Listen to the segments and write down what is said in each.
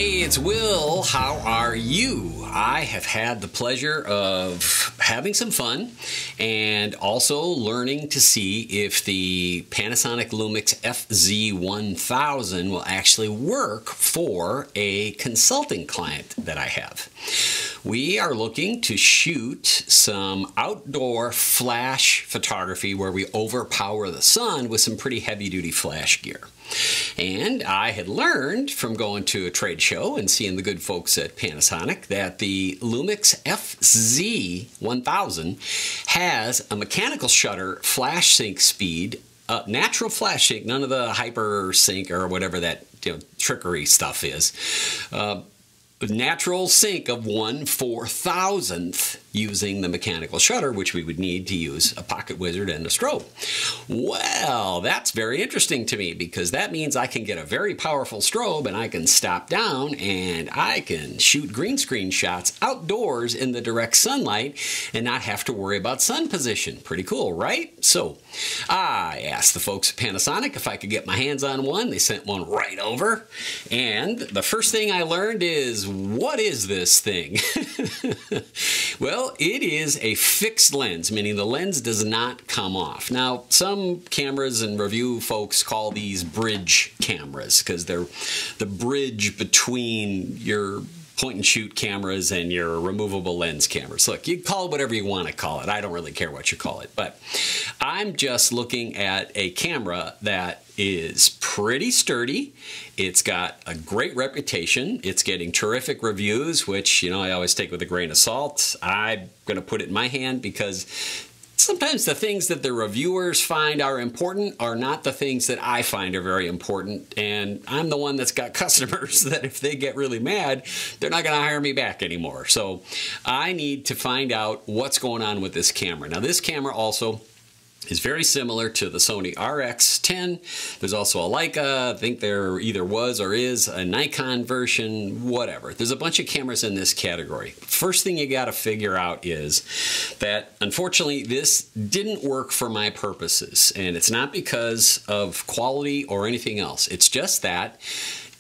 Hey, it's Will. How are you? I have had the pleasure of having some fun and also learning to see if the Panasonic Lumix FZ1000 will actually work for a consulting client that I have. We are looking to shoot some outdoor flash photography where we overpower the sun with some pretty heavy-duty flash gear. And I had learned from going to a trade show and seeing the good folks at Panasonic that the Lumix FZ1000 has a mechanical shutter flash sync speed, natural flash sync, none of the hyper sync or whatever that trickery stuff is. Natural sync of 1/4000th using the mechanical shutter, which we would need to use a pocket wizard and a strobe. Well, that's very interesting to me because that means I can get a very powerful strobe and I can stop down and I can shoot green screen shots outdoors in the direct sunlight and not have to worry about sun position. Pretty cool, right? So I asked the folks at Panasonic if I could get my hands on one. They sent one right over. And the first thing I learned is, what is this thing? Well, it is a fixed lens, meaning the lens does not come off. Now, some cameras and review folks call these bridge cameras because they're the bridge between your point and shoot cameras and your removable lens cameras. Look, you call it whatever you want to call it. I don't really care what you call it, but I'm just looking at a camera that is pretty sturdy. It's got a great reputation. It's getting terrific reviews, which, I always take with a grain of salt. I'm going to put it in my hand because sometimes the things that the reviewers find are important are not the things that I find are very important, and I'm the one that's got customers that if they get really mad, they're not going to hire me back anymore. So I need to find out what's going on with this camera. Now, this camera also is very similar to the Sony RX10. There's also a Leica. I think there either was or is a Nikon version, whatever. There's a bunch of cameras in this category. First thing you got to figure out is that, unfortunately, this didn't work for my purposes. And it's not because of quality or anything else. It's just that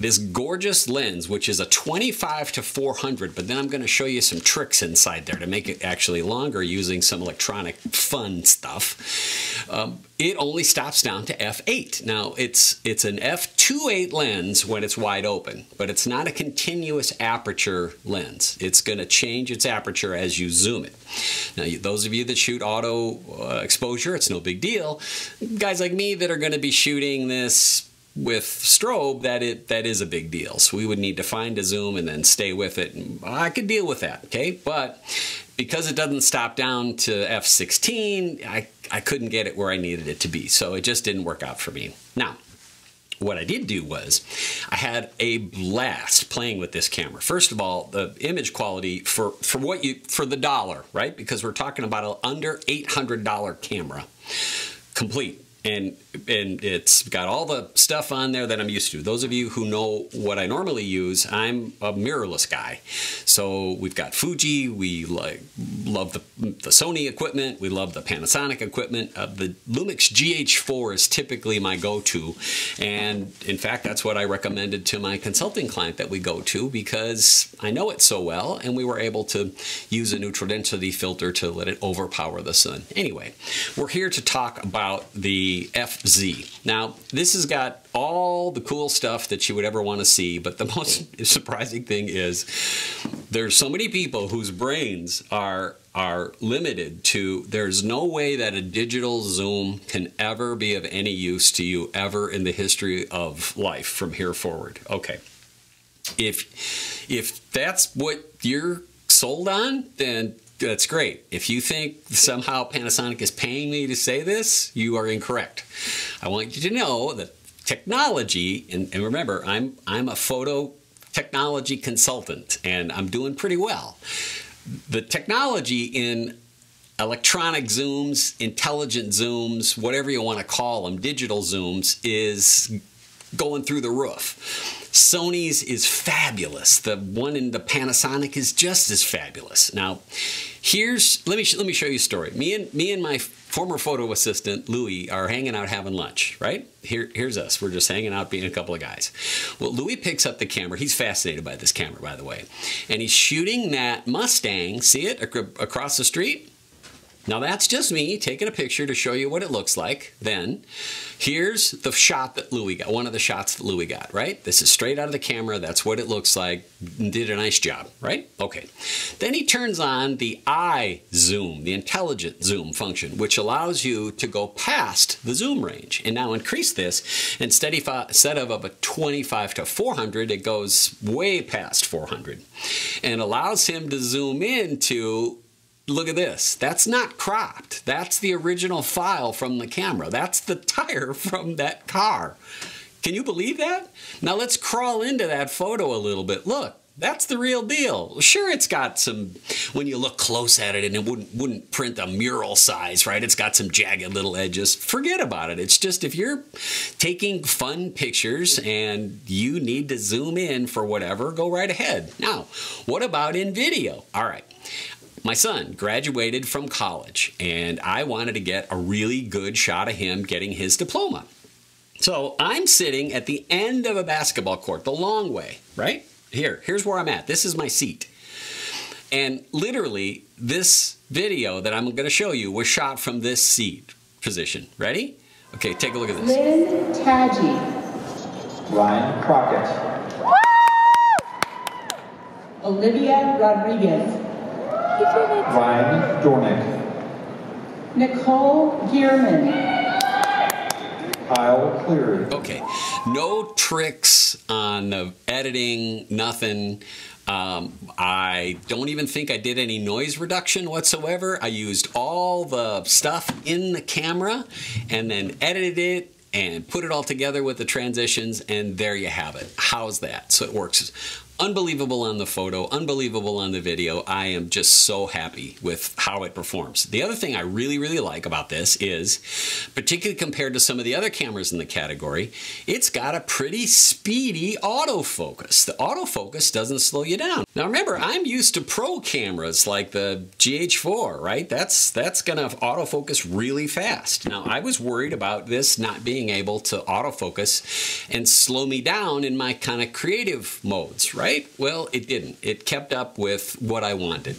this gorgeous lens, which is a 25-400, but then I'm going to show you some tricks inside there to make it actually longer using some electronic fun stuff. It only stops down to f8. Now, it's an f2.8 lens when it's wide open, but it's not a continuous aperture lens. It's going to change its aperture as you zoom it. Now, those of you that shoot auto exposure, it's no big deal. Guys like me that are going to be shooting this with strobe, that is a big deal. So we would need to find a zoom and then stay with it. And I could deal with that, okay? But because it doesn't stop down to f16, I couldn't get it where I needed it to be. So it just didn't work out for me. Now, what I did do was I had a blast playing with this camera. First of all, the image quality for the dollar, right? Because we're talking about an under $800 camera, complete. And it's got all the stuff on there that I'm used to. Those of you who know what I normally use, I'm a mirrorless guy. So we've got Fuji, we love the Sony equipment, we love the Panasonic equipment. The Lumix GH4 is typically my go-to. And in fact, that's what I recommended to my consulting client that we go to because I know it so well and we were able to use a neutral density filter to let it overpower the sun. Anyway, we're here to talk about the FZ. Now, this has got all the cool stuff that you would ever want to see, but the most surprising thing is there's so many people whose brains are limited to there's no way that a digital zoom can ever be of any use to you ever in the history of life from here forward. Okay. If that's what you're sold on, then that's great. If you think somehow Panasonic is paying me to say this, you are incorrect. I want you to know that technology, and remember, I'm a photo technology consultant, and I'm doing pretty well. The technology in electronic zooms, intelligent zooms, whatever you want to call them, digital zooms, is going through the roof. Sony's is fabulous. The one in the Panasonic is just as fabulous. Now, let me show you a story. Me and my former photo assistant, Louis, are hanging out having lunch, right? Here's us. We're just hanging out being a couple of guys. Well, Louis picks up the camera. He's fascinated by this camera, by the way. And he's shooting that Mustang. See it across the street? Now that's just me taking a picture to show you what it looks like. Then here's the shot that Louis got, one of the shots that Louis got, right? This is straight out of the camera. That's what it looks like. Did a nice job, right? Okay. Then he turns on the eye zoom, the intelligent zoom function, which allows you to go past the zoom range and now increase this. Instead of a 25 to 400, it goes way past 400 and allows him to zoom into. Look at this. That's not cropped. That's the original file from the camera. That's the tire from that car. Can you believe that? Now let's crawl into that photo a little bit. Look, that's the real deal. Sure, it's got some, when you look close at it, and it wouldn't print a mural size, right? It's got some jagged little edges. Forget about it. It's just if you're taking fun pictures and you need to zoom in for whatever, go right ahead. Now, what about in video? All right. My son graduated from college, and I wanted to get a really good shot of him getting his diploma. So I'm sitting at the end of a basketball court, the long way, right? Here's where I'm at. This is my seat. And literally, this video that I'm going to show you was shot from this seat position. Ready? Okay, take a look at this. Lynn Taggi. Ryan Crockett. Olivia Rodriguez. Ryan Dornick. Nicole Gearman. Kyle Cleary. Okay, no tricks on the editing, nothing. I don't even think I did any noise reduction whatsoever. I used all the stuff in the camera and then edited it and put it all together with the transitions, and there you have it. How's that? So it works unbelievable on the photo, unbelievable on the video. I am just so happy with how it performs. The other thing I really, really like about this is, particularly compared to some of the other cameras in the category, it's got a pretty speedy autofocus. The autofocus doesn't slow you down. Now remember, I'm used to pro cameras like the GH4, right? That's gonna autofocus really fast. Now I was worried about this not being able to autofocus and slow me down in my kind of creative modes, right? Well, it didn't. It kept up with what I wanted.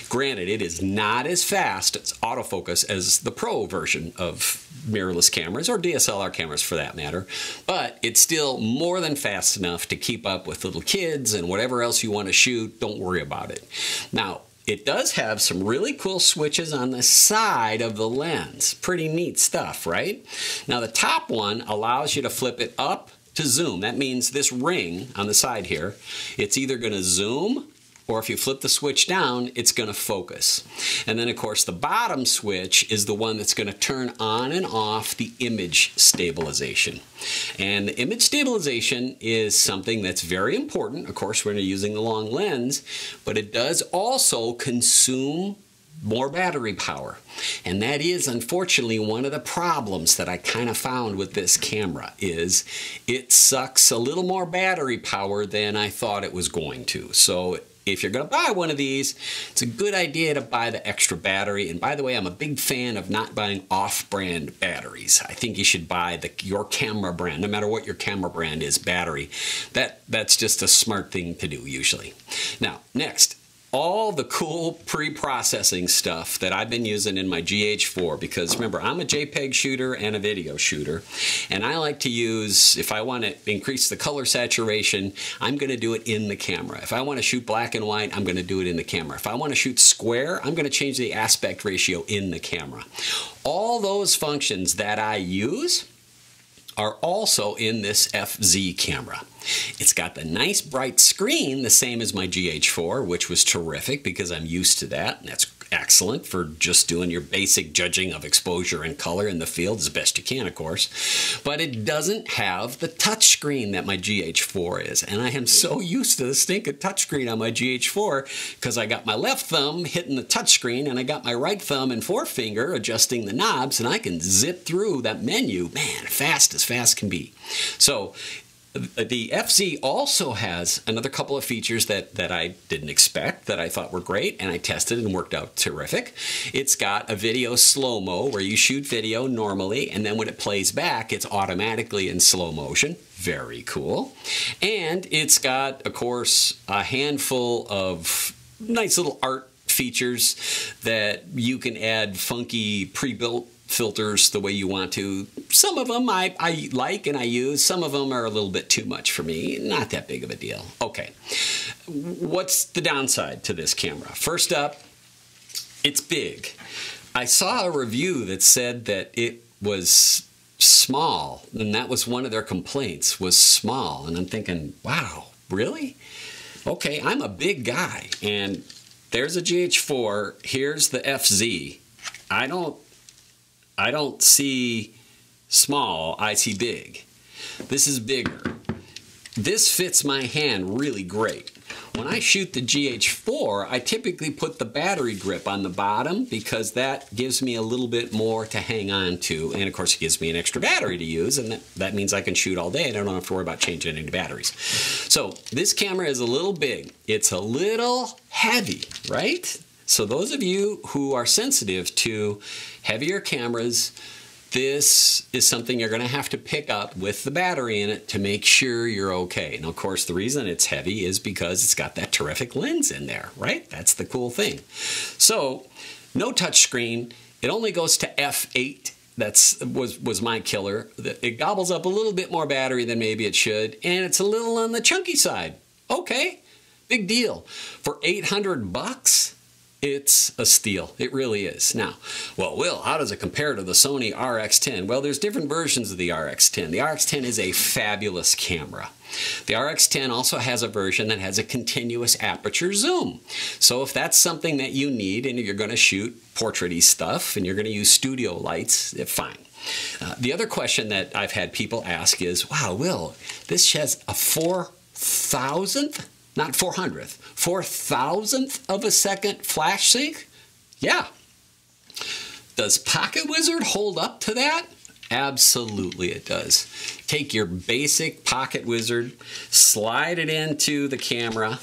Granted, it is not as fast as autofocus as the pro version of mirrorless cameras, or DSLR cameras for that matter, but it's still more than fast enough to keep up with little kids and whatever else you want to shoot. Don't worry about it. Now, it does have some really cool switches on the side of the lens. Pretty neat stuff, right? Now, the top one allows you to flip it up to zoom. That means this ring on the side here, it's either going to zoom, or if you flip the switch down, it's going to focus. And then of course the bottom switch is the one that's going to turn on and off the image stabilization. And the image stabilization is something that's very important, of course, when you're using the long lens, but it does also consume more battery power. And that is unfortunately one of the problems that I kind of found with this camera, is it sucks a little more battery power than I thought it was going to. So if you're going to buy one of these, it's a good idea to buy the extra battery. And by the way, I'm a big fan of not buying off-brand batteries. I think you should buy your camera brand, no matter what your camera brand is, battery. That's just a smart thing to do usually. Now, next, all the cool pre-processing stuff that I've been using in my GH4, because remember, I'm a JPEG shooter and a video shooter, and I like to use, if I want to increase the color saturation, I'm going to do it in the camera. If I want to shoot black and white, I'm going to do it in the camera. If I want to shoot square, I'm going to change the aspect ratio in the camera. All those functions that I use are also in this FZ camera. It's got the nice bright screen, the same as my GH4, which was terrific because I'm used to that, and that's excellent for just doing your basic judging of exposure and color in the field as best you can, of course. But it doesn't have the touch screen that my GH4 is, and I am so used to the stinking touch screen on my GH4 because I got my left thumb hitting the touch screen and I got my right thumb and forefinger adjusting the knobs, and I can zip through that menu, man, fast as fast can be. So The FZ also has another couple of features that I didn't expect, that I thought were great, and I tested and worked out terrific. It's got a video slow-mo where you shoot video normally, and then when it plays back, it's automatically in slow motion. Very cool. And it's got, of course, a handful of nice little art features that you can add funky pre-built filters the way you want to. Some of them I like and I use. Some of them are a little bit too much for me. Not that big of a deal. Okay, what's the downside to this camera? First up, it's big. I saw a review that said that it was small, and that was one of their complaints, was small. And I'm thinking, wow, really? Okay, I'm a big guy, and there's a GH4, here's the FZ. I don't see small, I see big. This is bigger. This fits my hand really great. When I shoot the GH4, I typically put the battery grip on the bottom because that gives me a little bit more to hang on to. And of course, it gives me an extra battery to use, and that means I can shoot all day and I don't have to worry about changing any batteries. So this camera is a little big. It's a little heavy, right? So those of you who are sensitive to heavier cameras, this is something you're going to have to pick up with the battery in it to make sure you're okay. And of course, the reason it's heavy is because it's got that terrific lens in there, right? That's the cool thing. So, no touchscreen. It only goes to F8. That was my killer. It gobbles up a little bit more battery than maybe it should, and it's a little on the chunky side. Okay, big deal. For 800 bucks, it's a steal. It really is. Now, well, Will, how does it compare to the Sony RX10? Well, there's different versions of the RX10. The RX10 is a fabulous camera. The RX10 also has a version that has a continuous aperture zoom. So if that's something that you need and you're going to shoot portrait-y stuff and you're going to use studio lights, fine. The other question that I've had people ask is, wow, Will, this has a 4,000th? Not 400th, 4,000th of a second flash sync? Yeah. Does Pocket Wizard hold up to that? Absolutely it does. Take your basic Pocket Wizard, slide it into the camera,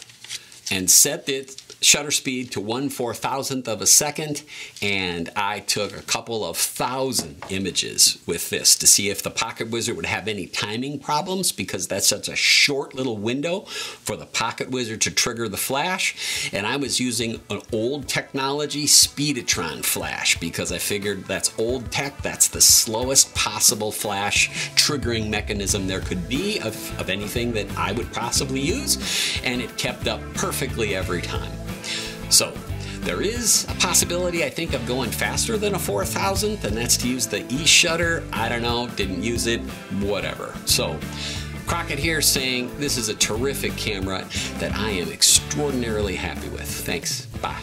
and set the shutter speed to 1/4000th of a second, and I took a couple of thousand images with this to see if the Pocket Wizard would have any timing problems, because that's such a short little window for the Pocket Wizard to trigger the flash. And I was using an old technology Speedotron flash because I figured that's old tech, that's the slowest possible flash triggering mechanism there could be of anything that I would possibly use, and it kept up perfectly every time. So there is a possibility, I think, of going faster than a 4,000th, and that's to use the E-shutter. I don't know, didn't use it, whatever. So Crockett here saying this is a terrific camera that I am extraordinarily happy with. Thanks, bye.